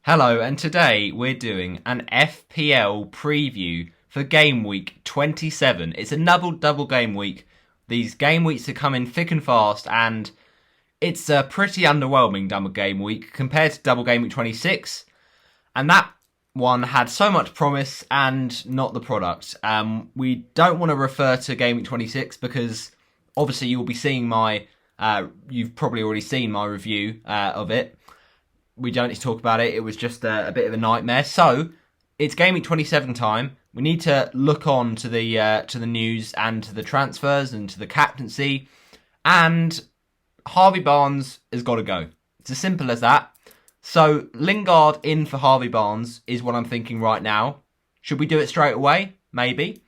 Hello, and today we're doing an FPL preview for Game Week 27. It's a double game week. These game weeks are coming thick and fast, and it's a pretty underwhelming double game week compared to double game week 26. And that one had so much promise and not the product. We don't want to refer to Game Week 26 because obviously you'll be seeing you've probably already seen my review of it. We don't need to talk about it. It was just a bit of a nightmare. So it's Game Week 27 time. We need to look on to the news and to the transfers and to the captaincy. And Harvey Barnes has got to go. It's as simple as that. So Lingard in for Harvey Barnes is what I'm thinking right now. Should we do it straight away? Maybe.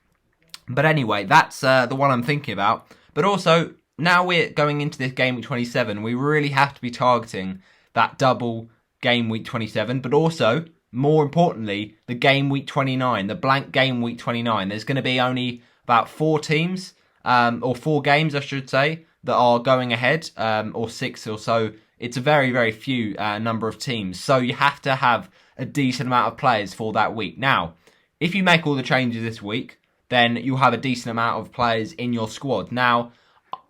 But anyway, that's the one I'm thinking about. But also, now we're going into this Game Week 27, we really have to be targeting that double Game Week 27. But also, more importantly, the Game Week 29, the blank Game Week 29. There's going to be only about 4 teams, or 4 games, I should say, that are going ahead, or 6 or so. It's a very, very few number of teams. So you have to have a decent amount of players for that week. Now, if you make all the changes this week, then you'll have a decent amount of players in your squad. Now,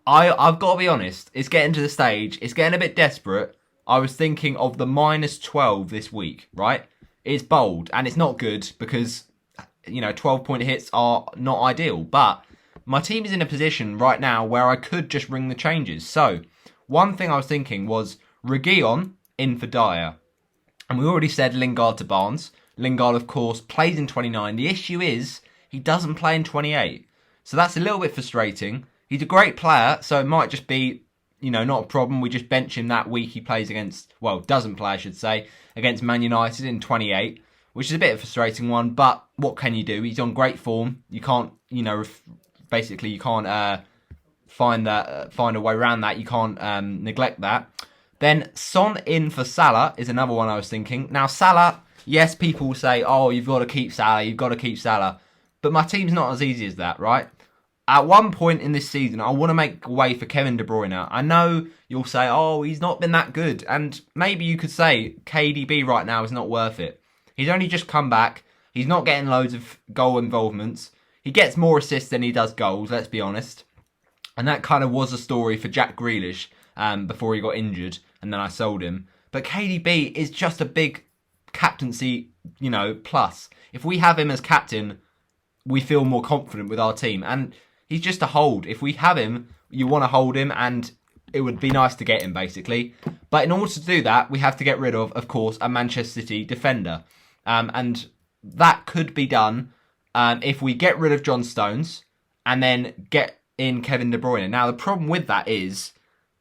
I've got to be honest, it's getting to the stage, it's getting a bit desperate. I was thinking of the -12 this week, right? It's bold, and it's not good because, 12-point hits are not ideal. But my team is in a position right now where I could just ring the changes. So, one thing I was thinking was Reguilón in for Dyer. And we already said Lingard to Barnes. Lingard, of course, plays in 29. The issue is he doesn't play in 28. So that's a little bit frustrating. He's a great player, so it might just be, not a problem. We just bench him that week he plays doesn't play, I should say, against Man United in 28, which is a bit of a frustrating one. But what can you do? He's on great form. You can't, basically you can't find a way around that. You can't neglect that. Then Son in for Salah is another one I was thinking. Now Salah, yes, people will say, oh, you've got to keep Salah. But my team's not as easy as that, right? At one point in this season, I want to make way for Kevin De Bruyne. I know you'll say, oh, he's not been that good. And maybe you could say KDB right now is not worth it. He's only just come back. He's not getting loads of goal involvements. He gets more assists than he does goals, let's be honest. And that kind of was a story for Jack Grealish before he got injured, and then I sold him. But KDB is just a big captaincy, plus. If we have him as captain, we feel more confident with our team. And he's just a hold. If we have him, you want to hold him, and it would be nice to get him, basically. But in order to do that, we have to get rid of course, a Manchester City defender. And that could be done if we get rid of John Stones and then get in Kevin De Bruyne. Now, the problem with that is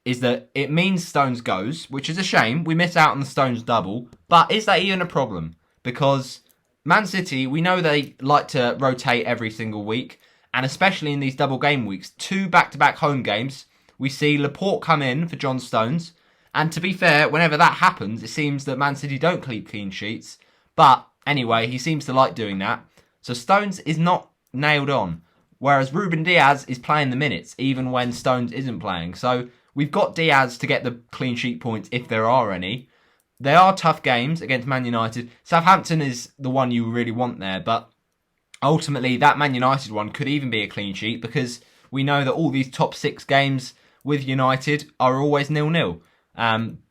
that it means Stones goes, which is a shame. We miss out on the Stones double. But is that even a problem? Because Man City, we know they like to rotate every single week. And especially in these double game weeks, 2 back-to-back home games, we see Laporte come in for John Stones. And to be fair, whenever that happens, it seems that Man City don't keep clean sheets. But anyway, he seems to like doing that. So Stones is not nailed on. Whereas RÚBEN DÍAS is playing the minutes, even when Stones isn't playing. So we've got Diaz to get the clean sheet points, if there are any. They are tough games against Man United. Southampton is the one you really want there, but ultimately that Man United one could even be a clean sheet because we know that all these top 6 games with United are always 0-0.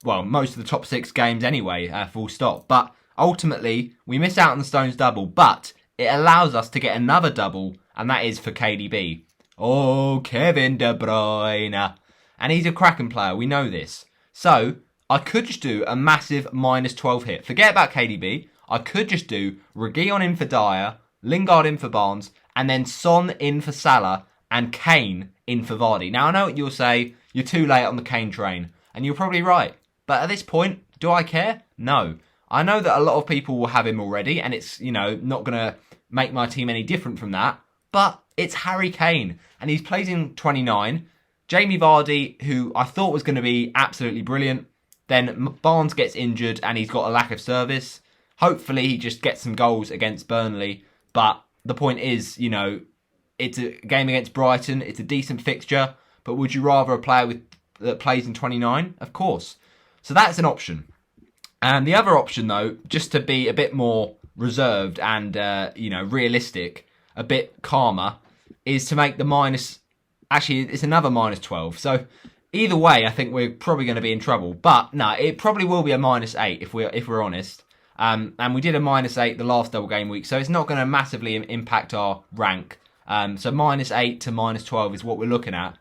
Most of the top 6 games anyway, full stop. But ultimately, we miss out on the Stones double, but it allows us to get another double, and that is for KDB. Oh, Kevin De Bruyne. And he's a cracking player, we know this. So, I could just do a massive -12 hit. Forget about KDB. I could just do Reguilón in for Dyer, Lingard in for Barnes, and then Son in for Salah, and Kane in for Vardy. Now, I know what you'll say, you're too late on the Kane train, and you're probably right. But at this point, do I care? No. I know that a lot of people will have him already, and it's, not going to make my team any different from that. But it's Harry Kane, and he's plays in 29. Jamie Vardy, who I thought was going to be absolutely brilliant. Then Barnes gets injured, and he's got a lack of service. Hopefully, he just gets some goals against Burnley. But the point is, it's a game against Brighton. It's a decent fixture. But would you rather a player that plays in 29? Of course. So that's an option. And the other option, though, just to be a bit more reserved and, realistic, a bit calmer, is to make the minus... Actually, it's another minus 12. So either way, I think we're probably going to be in trouble. But no, it probably will be a minus 8 if we're honest. And we did a minus 8 the last double game week, so it's not going to massively impact our rank. So minus 8 to minus 12 is what we're looking at.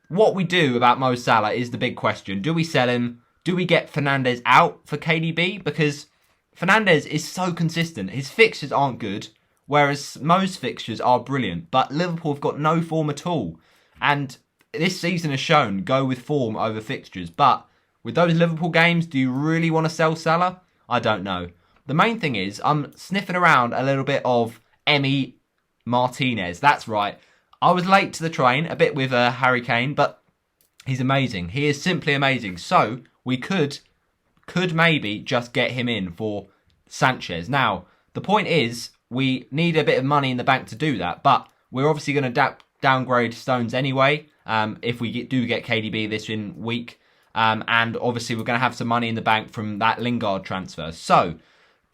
What we do about Mo Salah is the big question. Do we sell him? Do we get Fernandes out for KDB? Because Fernandes is so consistent. His fixtures aren't good, whereas Mo's fixtures are brilliant. But Liverpool have got no form at all. And this season has shown go with form over fixtures. But with those Liverpool games, do you really want to sell Salah? I don't know. The main thing is I'm sniffing around a little bit of Martinez. That's right. I was late to the train, a bit with Harry Kane, but he's amazing. He is simply amazing. So we could maybe just get him in for Sanchez. Now, the point is we need a bit of money in the bank to do that, but we're obviously going to downgrade Stones anyway if we do get KDB this week. And obviously we're going to have some money in the bank from that Lingard transfer. So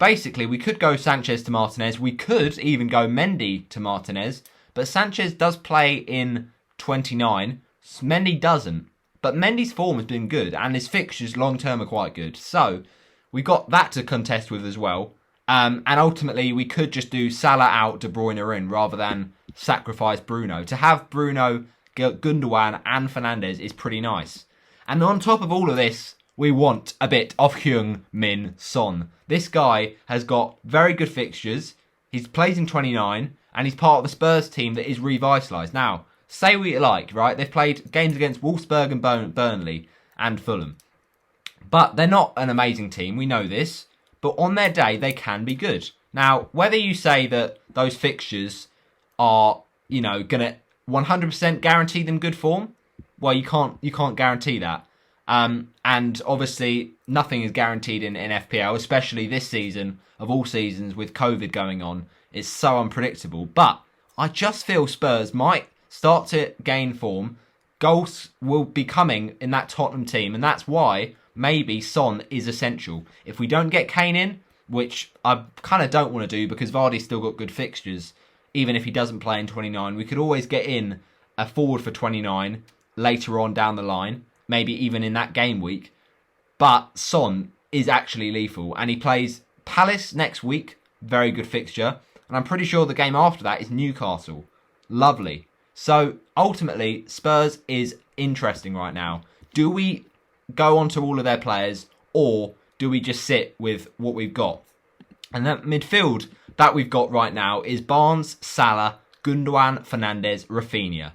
basically we could go Sanchez to Martinez. We could even go Mendy to Martinez. But Sanchez does play in 29. Mendy doesn't. But Mendy's form has been good and his fixtures long term are quite good. So we got that to contest with as well. And ultimately we could just do Salah out, De Bruyne in rather than sacrifice Bruno. To have Bruno, Gundogan and Fernandes is pretty nice. And on top of all of this, we want a bit of Heung-min Son. This guy has got very good fixtures. He plays in 29 and he's part of the Spurs team that is revitalised. Now, say what you like, right? They've played games against Wolfsburg and Burnley and Fulham. But they're not an amazing team, we know this. But on their day, they can be good. Now, whether you say that those fixtures are, going to 100% guarantee them good form, well, you can't guarantee that. And obviously, nothing is guaranteed in FPL, especially this season, of all seasons, with COVID going on. It's so unpredictable. But I just feel Spurs might start to gain form. Goals will be coming in that Tottenham team, and that's why maybe Son is essential. If we don't get Kane in, which I kind of don't want to do because Vardy's still got good fixtures, even if he doesn't play in 29, we could always get in a forward for 29 later on down the line, maybe even in that game week. But Son is actually lethal, and he plays Palace next week, very good fixture, and I'm pretty sure the game after that is Newcastle. Lovely. So ultimately, Spurs is interesting right now. Do we go on to all of their players, or do we just sit with what we've got? And that midfield that we've got right now is Barnes, Salah, Gundogan, Fernandes, RAPHINHA.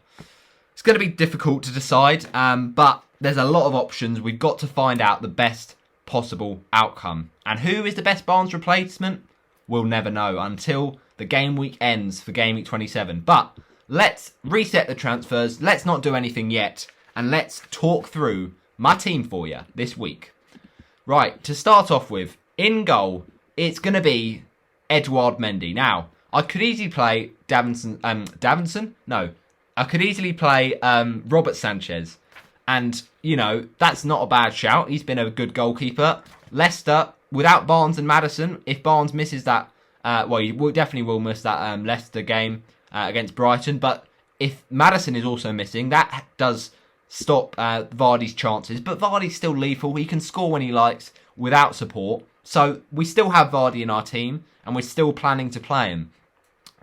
It's going to be difficult to decide, but there's a lot of options. We've got to find out the best possible outcome. And who is the best Barnes replacement? We'll never know until the game week ends for game week 27. But let's reset the transfers. Let's not do anything yet. And let's talk through my team for you this week. Right, to start off with, in goal, it's going to be Edouard Mendy. Now, I could easily play I could easily play Robert Sanchez. And, that's not a bad shout. He's been a good goalkeeper. Leicester, without Barnes and Maddison, if Barnes misses that, you definitely will miss that Leicester game against Brighton. But if Maddison is also missing, that does stop Vardy's chances. But Vardy's still lethal. He can score when he likes without support. So we still have Vardy in our team, and we're still planning to play him.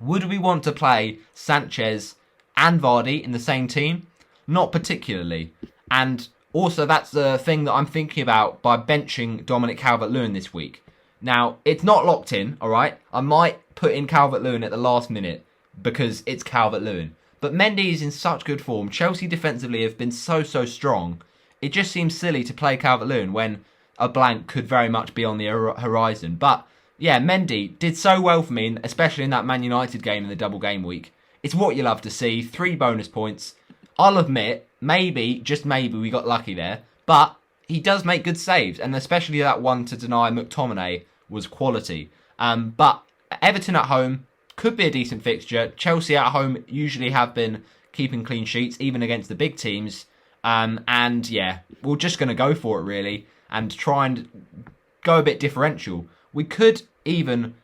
Would we want to play Sanchez and Vardy in the same team? Not particularly. And also that's the thing that I'm thinking about by benching Dominic Calvert-Lewin this week. Now, it's not locked in, alright? I might put in Calvert-Lewin at the last minute because it's Calvert-Lewin. But Mendy is in such good form. Chelsea defensively have been so strong. It just seems silly to play Calvert-Lewin when a blank could very much be on the horizon. But yeah, Mendy did so well for me, especially in that Man United game in the double game week. It's what you love to see. 3 bonus points. I'll admit, maybe, just maybe, we got lucky there. But he does make good saves, and especially that one to deny McTominay was quality. But Everton at home could be a decent fixture. Chelsea at home usually have been keeping clean sheets, even against the big teams. And yeah, we're just going to go for it, really, and try and go a bit differential. We could even,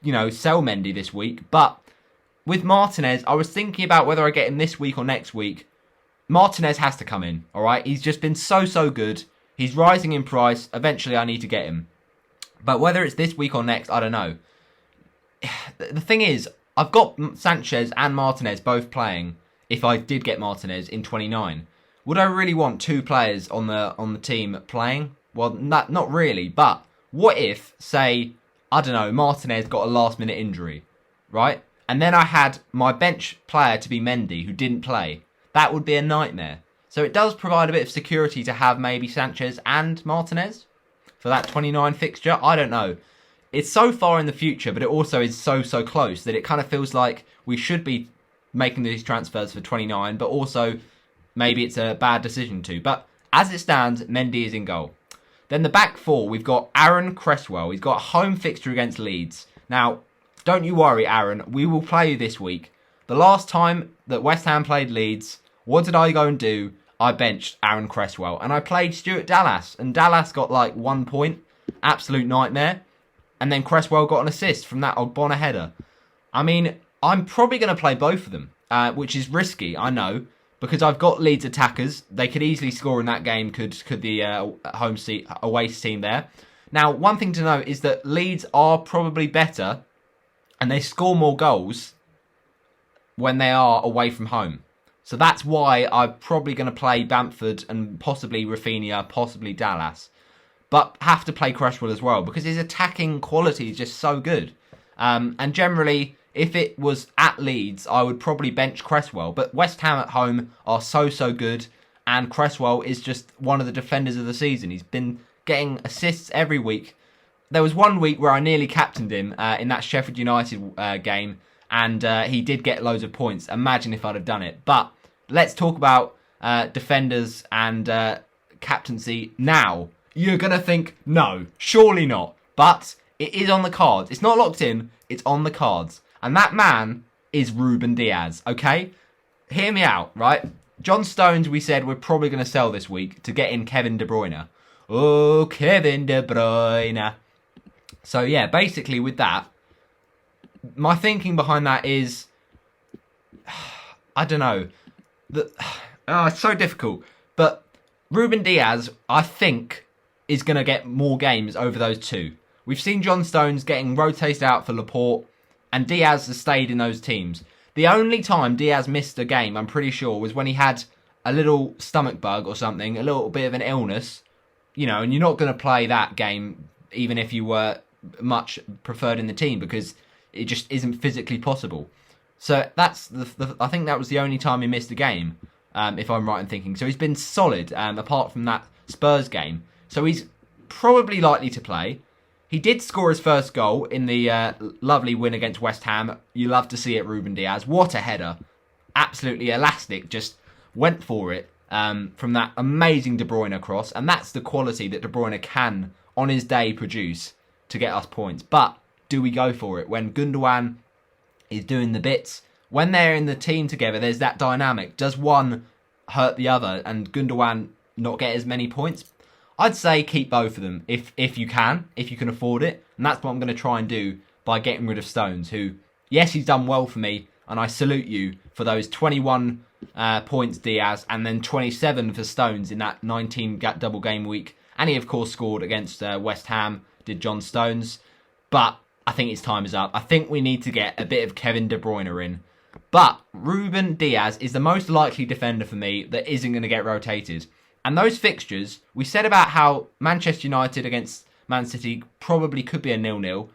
sell Mendy this week. But with Martinez, I was thinking about whether I get him this week or next week. Martinez has to come in, all right? He's just been so good. He's rising in price. Eventually, I need to get him. But whether it's this week or next, I don't know. The thing is, I've got Sanchez and Martinez both playing. If I did get Martinez in 29, would I really want two players on the team playing? Well, not really. But what if, say, I don't know, Martinez got a last-minute injury, right? And then I had my bench player to be Mendy, who didn't play. That would be a nightmare. So it does provide a bit of security to have maybe Sanchez and Martinez for that 29 fixture. I don't know. It's so far in the future, but it also is so close that it kind of feels like we should be making these transfers for 29, but also maybe it's a bad decision to. But as it stands, Mendy is in goal. Then the back four, we've got Aaron Creswell. He's got a home fixture against Leeds. Now, don't you worry, Aaron. We will play you this week. The last time that West Ham played Leeds, what did I go and do? I benched Aaron Creswell. And I played Stuart Dallas. And Dallas got like 1 point. Absolute nightmare. And then Creswell got an assist from that Ogbonna header. I mean, I'm probably going to play both of them. Which is risky, I know. Because I've got Leeds attackers. They could easily score in that game. Could the away team there. Now, one thing to note is that Leeds are probably better. And they score more goals when they are away from home. So that's why I'm probably going to play Bamford and possibly RAPHINHA, possibly Dallas. But have to play Creswell as well because his attacking quality is just so good. And generally, if it was at Leeds, I would probably bench Creswell. But West Ham at home are so good. And Creswell is just one of the defenders of the season. He's been getting assists every week. There was 1 week where I nearly captained him in that Sheffield United game. And he did get loads of points. Imagine if I'd have done it. But let's talk about defenders and captaincy now. You're going to think, no, surely not. But it is on the cards. It's not locked in. It's on the cards. And that man is RÚBEN DÍAS, okay? Hear me out, right? John Stones, we said we're probably going to sell this week to get in Kevin De Bruyne. Oh, Kevin De Bruyne. So, yeah, basically with that, my thinking behind that is, I don't know. It's so difficult. But RÚBEN DÍAS, I think, is going to get more games over those two. We've seen John Stones getting rotated out for Laporte, and Diaz has stayed in those teams. The only time Diaz missed a game, I'm pretty sure, was when he had a little stomach bug or something, a little bit of an illness, and you're not going to play that game even if you were much preferred in the team because it just isn't physically possible. So that's I think that was the only time he missed a game, if I'm right in thinking. So he's been solid, apart from that Spurs game. So he's probably likely to play. He did score his first goal in the lovely win against West Ham. You love to see it, RÚBEN DÍAS. What a header. Absolutely elastic. Just went for it from that amazing De Bruyne cross. And that's the quality that De Bruyne can, on his day, produce to get us points. But do we go for it? When Gundogan is doing the bits, when they're in the team together, there's that dynamic. Does one hurt the other and Gundogan not get as many points? I'd say keep both of them if you can afford it. And that's what I'm going to try and do by getting rid of Stones, who, yes, he's done well for me. And I salute you for those 21 points, Diaz, and then 27 for Stones in that 19 double game week. And he, of course, scored against West Ham, did John Stones. But I think his time is up. I think we need to get a bit of Kevin De Bruyne in. But RÚBEN DÍAS is the most likely defender for me that isn't going to get rotated. And those fixtures, we said about how Manchester United against Man City probably could be a 0-0.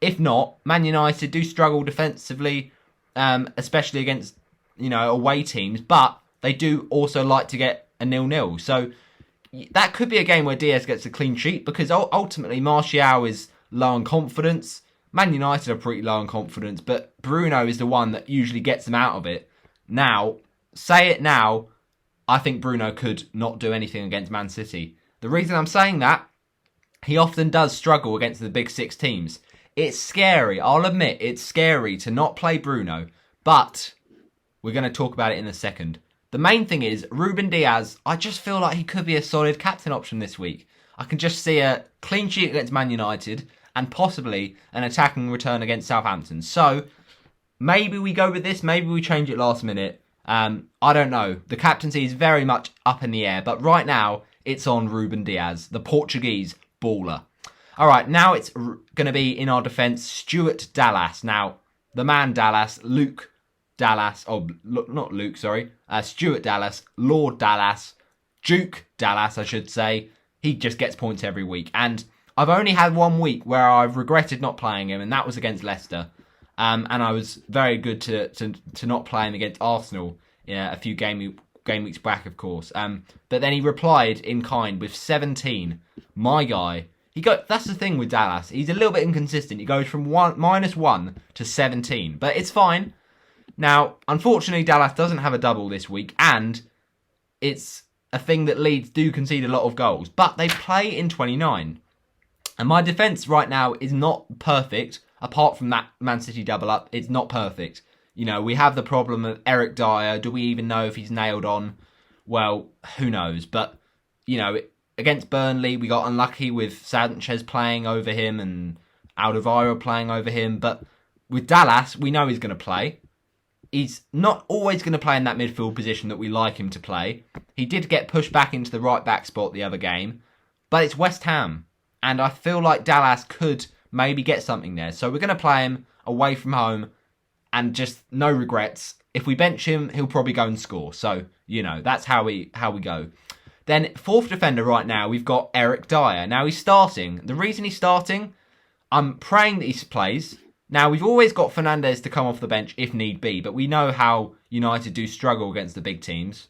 If not, Man United do struggle defensively, especially against, away teams. But they do also like to get a 0-0. So that could be a game where Diaz gets a clean sheet because ultimately Martial is low on confidence. Man United are pretty low on confidence, but Bruno is the one that usually gets them out of it. Now, say it now, I think Bruno could not do anything against Man City. The reason I'm saying that, he often does struggle against the big six teams. It's scary, I'll admit, it's scary to not play Bruno, but we're going to talk about it in a second. The main thing is, RÚBEN DÍAS, I just feel like he could be a solid captain option this week. I can just see a clean sheet against Man United and possibly an attacking return against Southampton. So maybe we go with this. Maybe we change it last minute. I don't know. The captaincy is very much up in the air. But right now, it's on RÚBEN DÍAS, the Portuguese baller. All right, now it's going to be in our defence, Stuart Dallas. Now, the man Dallas, Luke Dallas. Oh, not Luke, sorry. Stuart Dallas, Lord Dallas, Duke Dallas, I should say. He just gets points every week. And I've only had 1 week where I've regretted not playing him, and that was against Leicester. And I was very good to not play him against Arsenal a few game weeks back, of course. But then he replied in kind with 17. My guy. That's the thing with Dallas. He's a little bit inconsistent. He goes from -1 to 17. But it's fine. Now, unfortunately, Dallas doesn't have a double this week. And it's a thing that Leeds do concede a lot of goals. But they play in 29. And my defence right now is not perfect. Apart from that Man City double up, it's not perfect. You know, we have the problem of Eric Dyer. Do we even know if he's nailed on? Well, who knows? But, you know, against Burnley, we got unlucky with Sanchez playing over him and Alderweireld playing over him. But with Dallas, we know he's going to play. He's not always going to play in that midfield position that we like him to play. He did get pushed back into the right back spot the other game. But it's West Ham. And I feel like Dallas could maybe get something there. So we're going to play him away from home and just no regrets. If we bench him, he'll probably go and score. So, you know, that's how we go. Then, fourth defender right now, we've got Eric Dyer. Now, he's starting. The reason he's starting, I'm praying that he plays. Now, we've always got Fernandes to come off the bench if need be, but we know how United do struggle against the big teams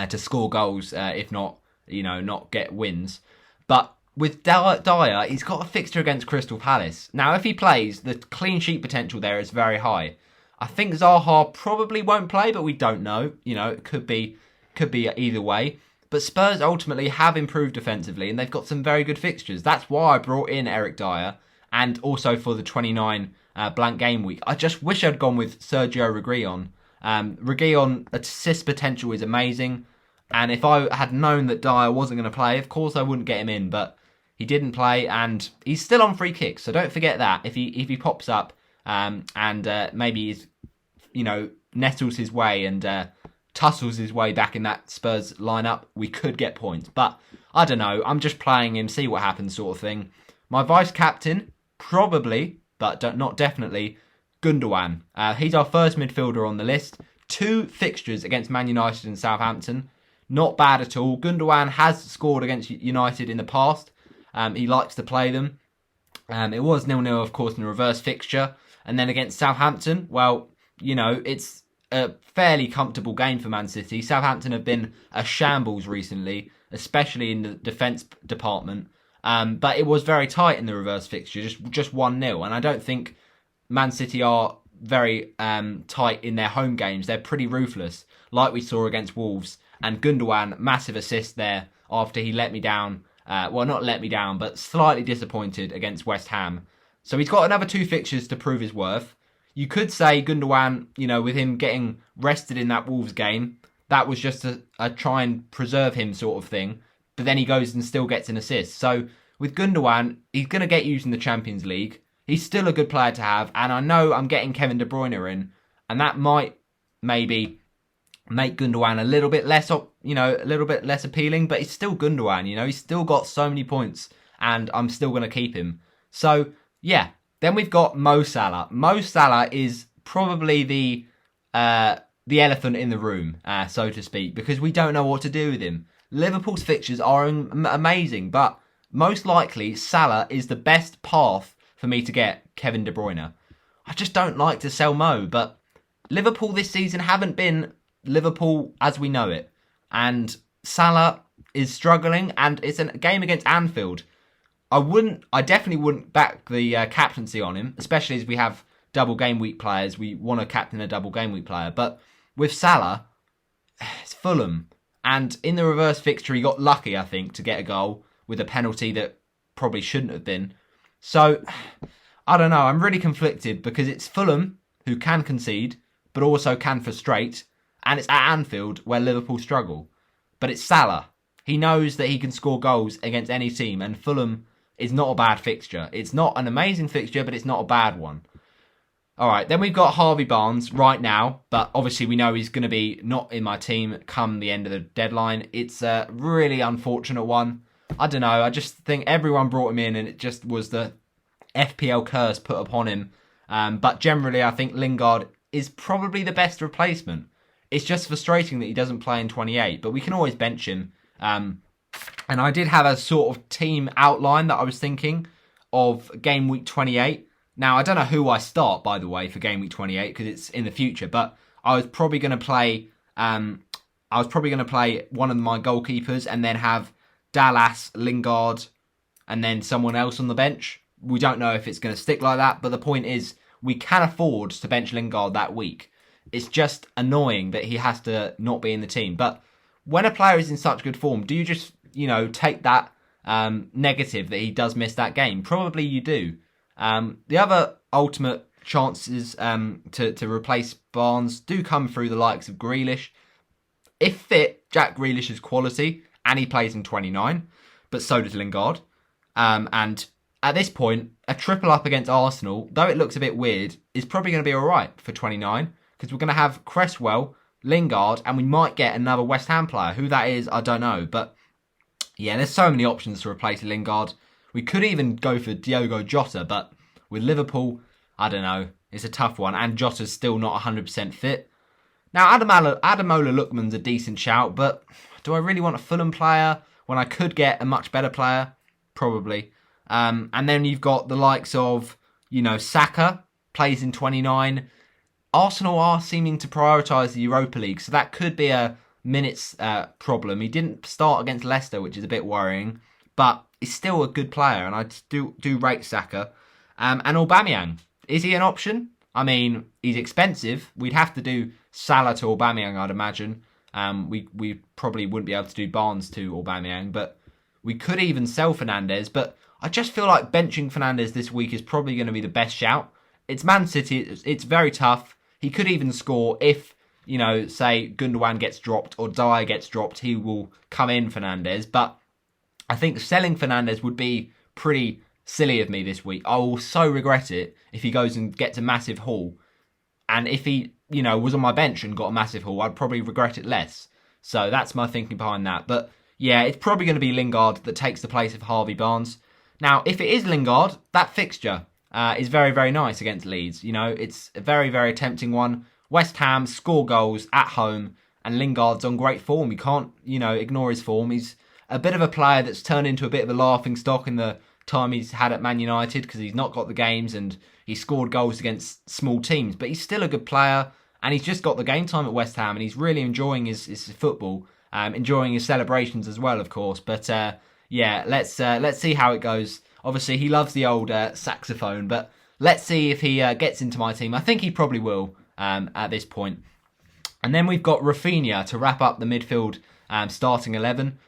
to score goals, if not, you know, not get wins. But with Dyer, he's got a fixture against Crystal Palace. Now, if he plays, the clean sheet potential there is very high. I think Zaha probably won't play, but we don't know. You know, it could be either way. But Spurs ultimately have improved defensively, and they've got some very good fixtures. That's why I brought in Eric Dyer, and also for the 29 blank game week. I just wish I'd gone with Sergio Reguilon. Reguilon assist potential is amazing, and if I had known that Dyer wasn't going to play, of course I wouldn't get him in, but he didn't play, and he's still on free kicks, so don't forget that. If he pops up and maybe he's, you know, nettles his way and tussles his way back in that Spurs lineup, we could get points. But I don't know. I'm just playing him, see what happens, sort of thing. My vice captain, probably, but not definitely, Gundogan. He's our first midfielder on the list. 2 fixtures against Man United and Southampton. Not bad at all. Gundogan has scored against United in the past. He likes to play them. It was 0-0, of course, in the reverse fixture. And then against Southampton, well, you know, it's a fairly comfortable game for Man City. Southampton have been a shambles recently, especially in the defence department. But it was very tight in the reverse fixture, just 1-0. And I don't think Man City are very tight in their home games. They're pretty ruthless, like we saw against Wolves. And Gundogan, massive assist there after he let me down. Well, not let me down, but slightly disappointed against West Ham. So he's got another 2 fixtures to prove his worth. You could say Gundogan, you know, with him getting rested in that Wolves game, that was just a try and preserve him sort of thing. But then he goes and still gets an assist. So with Gundogan, he's going to get used in the Champions League. He's still a good player to have. And I know I'm getting Kevin De Bruyne in. And that might maybe make Gundogan a little bit less, you know, a little bit less appealing. But he's still Gundogan, you know. He's still got so many points. And I'm still going to keep him. So, yeah. Then we've got Mo Salah. Mo Salah is probably the elephant in the room, so to speak, because we don't know what to do with him. Liverpool's fixtures are amazing, but most likely Salah is the best path for me to get Kevin De Bruyne. I just don't like to sell Mo, but Liverpool this season haven't been Liverpool as we know it. And Salah is struggling, and it's a game against Anfield. I definitely wouldn't back the captaincy on him, especially as we have double game week players. We want to captain a double game week player. But with Salah, it's Fulham. And in the reverse fixture, he got lucky, I think, to get a goal with a penalty that probably shouldn't have been. So, I don't know. I'm really conflicted because it's Fulham who can concede, but also can frustrate. And it's at Anfield where Liverpool struggle. But it's Salah. He knows that he can score goals against any team, and Fulham is not a bad fixture. It's not an amazing fixture, but it's not a bad one. All right, then we've got Harvey Barnes right now, but obviously we know he's going to be not in my team come the end of the deadline. It's a really unfortunate one. I don't know, I just think everyone brought him in and it just was the FPL curse put upon him. But generally, I think Lingard is probably the best replacement. It's just frustrating that he doesn't play in 28, but we can always bench him. And I did have a sort of team outline that I was thinking of game week 28. Now, I don't know who I start, by the way, for game week 28 because it's in the future. But I was probably going to play. One of my goalkeepers and then have Dallas, Lingard, and then someone else on the bench. We don't know if it's going to stick like that. But the point is, we can afford to bench Lingard that week. It's just annoying that he has to not be in the team. But when a player is in such good form, do you just, take that negative that he does miss that game? Probably you do. The other ultimate chances to replace Barnes do come through the likes of Grealish. If fit, Jack Grealish is quality, and he plays in 29, but so does Lingard. And at this point, a triple up against Arsenal, though it looks a bit weird, is probably going to be alright for 29, because we're going to have Creswell, Lingard, and we might get another West Ham player. Who that is, I don't know. But yeah, there's so many options to replace Lingard. We could even go for Diogo Jota, but with Liverpool, I don't know. It's a tough one, and Jota's still not 100% fit. Now, Ademola Lookman's a decent shout, but do I really want a Fulham player when I could get a much better player? Probably. And then you've got the likes of, Saka, plays in 29. Arsenal are seeming to prioritise the Europa League, so that could be a minutes problem. He didn't start against Leicester, which is a bit worrying, but he's still a good player, and I do rate Saka. And Aubameyang, is he an option? I mean, he's expensive. We'd have to do Salah to Aubameyang, I'd imagine. We probably wouldn't be able to do Barnes to Aubameyang, but we could even sell Fernandes. But I just feel like benching Fernandes this week is probably going to be the best shout. It's Man City. It's very tough. He could even score if, say Gundogan gets dropped or Dyer gets dropped. He will come in Fernandes. But I think selling Fernandes would be pretty silly of me this week. I will so regret it if he goes and gets a massive haul. And if he, was on my bench and got a massive haul, I'd probably regret it less. So that's my thinking behind that. But yeah, it's probably going to be Lingard that takes the place of Harvey Barnes. Now, if it is Lingard, that fixture is very, very nice against Leeds. It's a very, very tempting one. West Ham score goals at home, and Lingard's on great form. You can't, ignore his form. He's a bit of a player that's turned into a bit of a laughing stock in the time he's had at Man United because he's not got the games and he scored goals against small teams. But he's still a good player, and he's just got the game time at West Ham, and he's really enjoying his football, enjoying his celebrations as well, of course. But yeah, let's see how it goes. Obviously, he loves the old saxophone, but let's see if he gets into my team. I think he probably will at this point. And then we've got RAPHINHA to wrap up the midfield starting 11.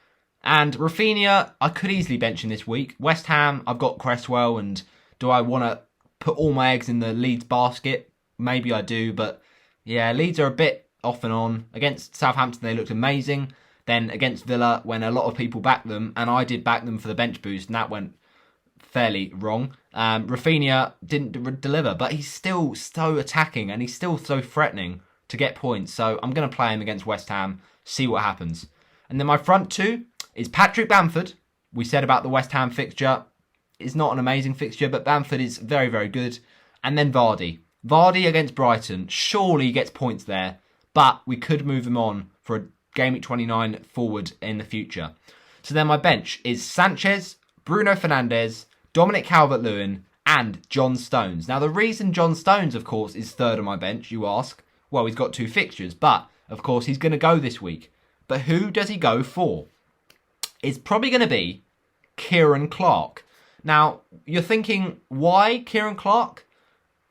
And RAPHINHA, I could easily bench him this week. West Ham, I've got Creswell, and do I want to put all my eggs in the Leeds basket? Maybe I do, but yeah, Leeds are a bit off and on. Against Southampton, they looked amazing. Then against Villa, when a lot of people backed them, and I did back them for the bench boost, and that went fairly wrong. RAPHINHA didn't deliver, but he's still so attacking, and he's still so threatening to get points. So I'm going to play him against West Ham, see what happens. And then my front two is Patrick Bamford. We said about the West Ham fixture. It's not an amazing fixture, but Bamford is very, very good. And then Vardy. Vardy against Brighton. Surely he gets points there, but we could move him on for a Game Week 29 forward in the future. So then my bench is Sanchez, Bruno Fernandes, Dominic Calvert-Lewin, and John Stones. Now, the reason John Stones, of course, is third on my bench, you ask, well, he's got 2 fixtures, but, of course, he's going to go this week. But who does he go for? It's probably going to be Kieran Clark. Now, you're thinking, why Kieran Clark?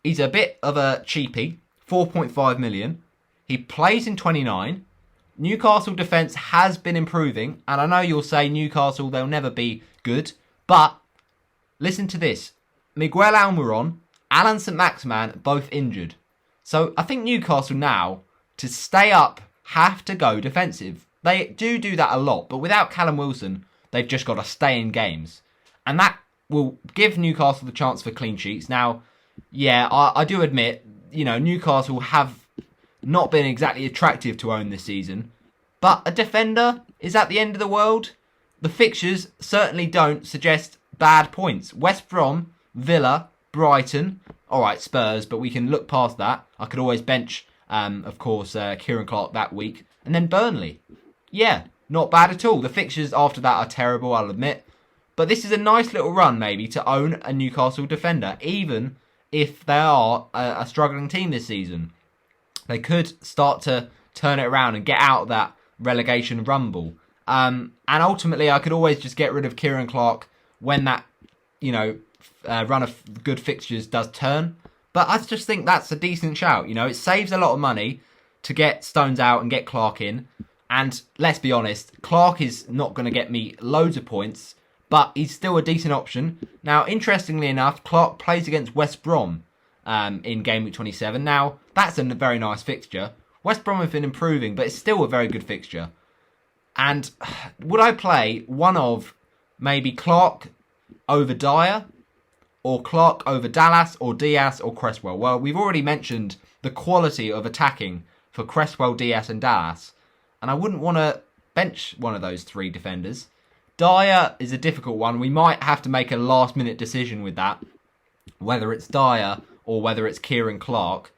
He's a bit of a cheapie, 4.5 million. He plays in 29. Newcastle defence has been improving, and I know you'll say Newcastle, they'll never be good, but listen to this. Miguel Almiron, Alan St-Maximin, both injured. So I think Newcastle now, to stay up, have to go defensive. They do that a lot, but without Callum Wilson, they've just got to stay in games. And that will give Newcastle the chance for clean sheets. Now, yeah, I do admit, Newcastle have not been exactly attractive to own this season. But a defender is at the end of the world. The fixtures certainly don't suggest bad points. West Brom, Villa, Brighton. All right, Spurs, but we can look past that. I could always bench, of course, Kieran Clark that week. And then Burnley. Yeah, not bad at all. The fixtures after that are terrible, I'll admit. But this is a nice little run, maybe, to own a Newcastle defender, even if they are a struggling team this season. They could start to turn it around and get out of that relegation rumble. And ultimately, I could always just get rid of Kieran Clark when that, run of good fixtures does turn. But I just think that's a decent shout. It saves a lot of money to get Stones out and get Clark in. And let's be honest, Clark is not going to get me loads of points, but he's still a decent option. Now, interestingly enough, Clark plays against West Brom in Game Week 27. Now, that's a very nice fixture. West Brom have been improving, but it's still a very good fixture. And would I play one of maybe Clark over Dyer, or Clark over Dallas, or Diaz, or Creswell? Well, we've already mentioned the quality of attacking for Creswell, Diaz, and Dallas. And I wouldn't want to bench one of those three defenders. Dyer is a difficult one. We might have to make a last-minute decision with that, whether it's Dyer or whether it's Kieran Clark.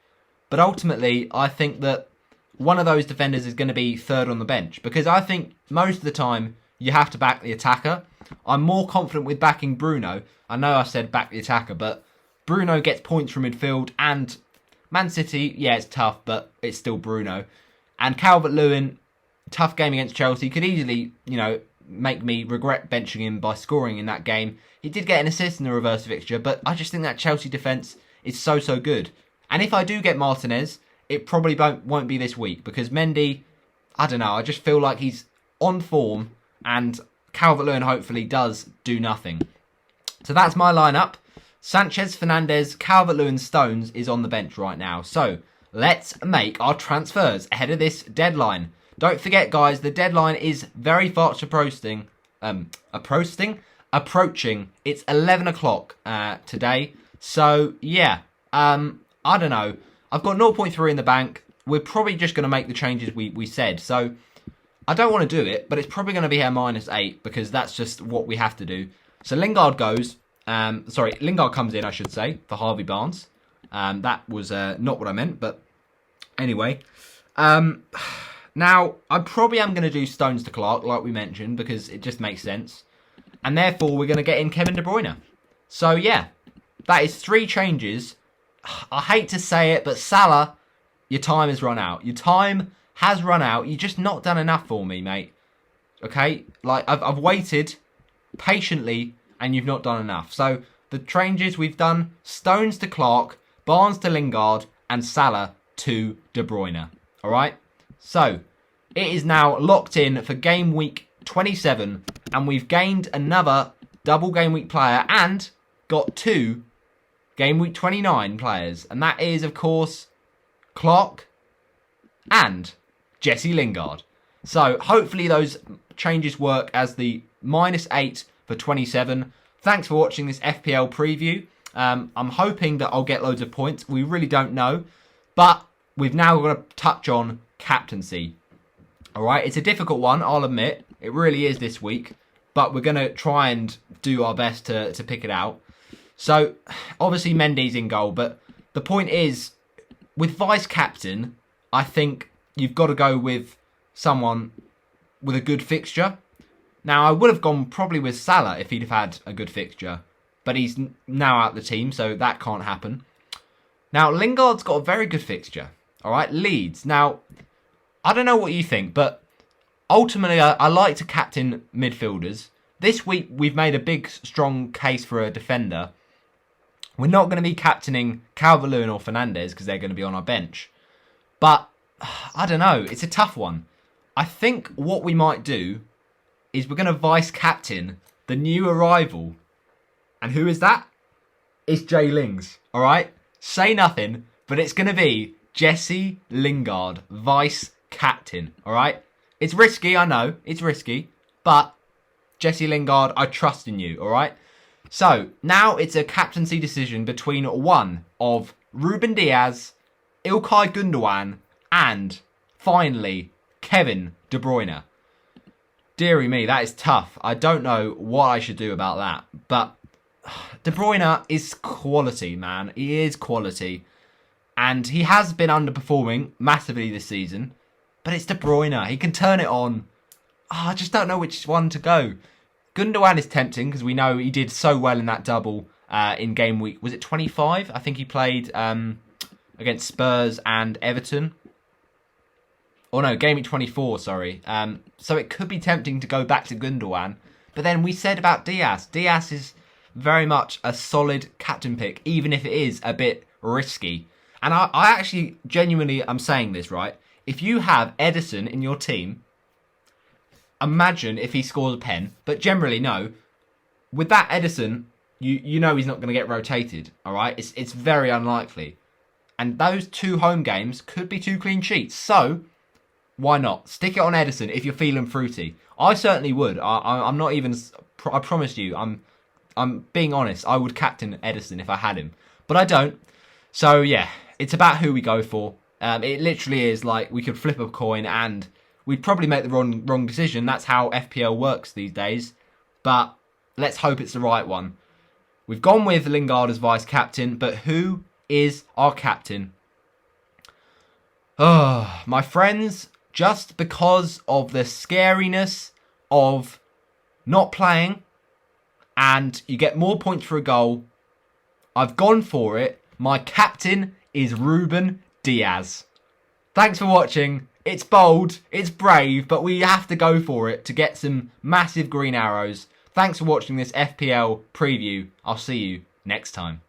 But ultimately, I think that one of those defenders is going to be third on the bench, because I think most of the time you have to back the attacker. I'm more confident with backing Bruno. I know I said back the attacker, but Bruno gets points from midfield, and Man City, yeah, it's tough, but it's still Bruno. And Calvert-Lewin, tough game against Chelsea, could easily, make me regret benching him by scoring in that game. He did get an assist in the reverse fixture, but I just think that Chelsea defence is so good. And if I do get Martinez, it probably won't be this week, because Mendy, I don't know, I just feel like he's on form, and Calvert-Lewin hopefully does do nothing. So that's my lineup. Sanchez, Fernandes, Calvert-Lewin, Stones is on the bench right now. So let's make our transfers ahead of this deadline. Don't forget, guys, the deadline is very fast approaching. It's 11 o'clock today. So, yeah, I don't know. I've got 0.3 in the bank. We're probably just going to make the changes we said. So, I don't want to do it, but it's probably going to be our -8, because that's just what we have to do. So, Lingard goes. Lingard comes in, I should say, for Harvey Barnes. That was not what I meant, but anyway. Now, I probably am going to do Stones to Clark, like we mentioned, because it just makes sense. And therefore, we're going to get in Kevin De Bruyne. So, yeah, that is 3 changes. I hate to say it, but Salah, your time has run out. Your time has run out. You've just not done enough for me, mate. Okay? Like, I've waited patiently, and you've not done enough. So, the changes we've done, Stones to Clark, Barnes to Lingard, and Salah to De Bruyne. All right? So, it is now locked in for Game Week 27, and we've gained another double Game Week player and got 2 Game Week 29 players. And that is, of course, Clark and Jesse Lingard. So, hopefully those changes work as the -8 for 27. Thanks for watching this FPL preview. I'm hoping that I'll get loads of points. We really don't know. But we've now got to touch on captaincy. Alright, it's a difficult one, I'll admit. It really is this week. But we're going to try and do our best to pick it out. So, obviously Mendy's in goal. But the point is, with vice-captain, I think you've got to go with someone with a good fixture. Now, I would have gone probably with Salah if he'd have had a good fixture. But he's now out of the team, so that can't happen. Now, Lingard's got a very good fixture. Alright, Leeds. Now, I don't know what you think, but ultimately I like to captain midfielders. This week we've made a big, strong case for a defender. We're not going to be captaining Calvert-Lewin or Fernandes because they're going to be on our bench. But, I don't know, it's a tough one. I think what we might do is we're going to vice-captain the new arrival. And who is that? It's Jay Lings, alright? Say nothing, but it's going to be Jesse Lingard, vice-captain, alright? It's risky, I know. It's risky. But, Jesse Lingard, I trust in you, alright? So, now it's a captaincy decision between one of RÚBEN DÍAS, ILKAY Gundogan, and, finally, Kevin De Bruyne. Deary me, that is tough. I don't know what I should do about that. But De Bruyne is quality, man. He is quality. And he has been underperforming massively this season. But it's De Bruyne. He can turn it on. I just don't know which one to go. Gundogan is tempting because we know he did so well in that double in game week. Was it 25? I think he played against Spurs and Everton. Oh no, game week 24, sorry. So it could be tempting to go back to Gundogan. But then we said about Diaz. Diaz is very much a solid captain pick, even if it is a bit risky. And I actually genuinely am saying this, right? If you have Ederson in your team, imagine if he scores a pen. But generally, no. With that Ederson, you know he's not going to get rotated, all right? It's very unlikely. And those 2 home games could be 2 clean sheets. So, why not? Stick it on Ederson if you're feeling fruity. I certainly would. I'm not even... I promise you, I'm being honest. I would captain Ederson if I had him. But I don't. So, yeah. It's about who we go for. It literally is like we could flip a coin and we'd probably make the wrong decision. That's how FPL works these days. But let's hope it's the right one. We've gone with Lingard as vice-captain. But who is our captain? Oh, my friends... Just because of the scariness of not playing and you get more points for a goal, I've gone for it. My captain is RÚBEN DÍAS. Thanks for watching. It's bold, it's brave, but we have to go for it to get some massive green arrows. Thanks for watching this FPL preview. I'll see you next time.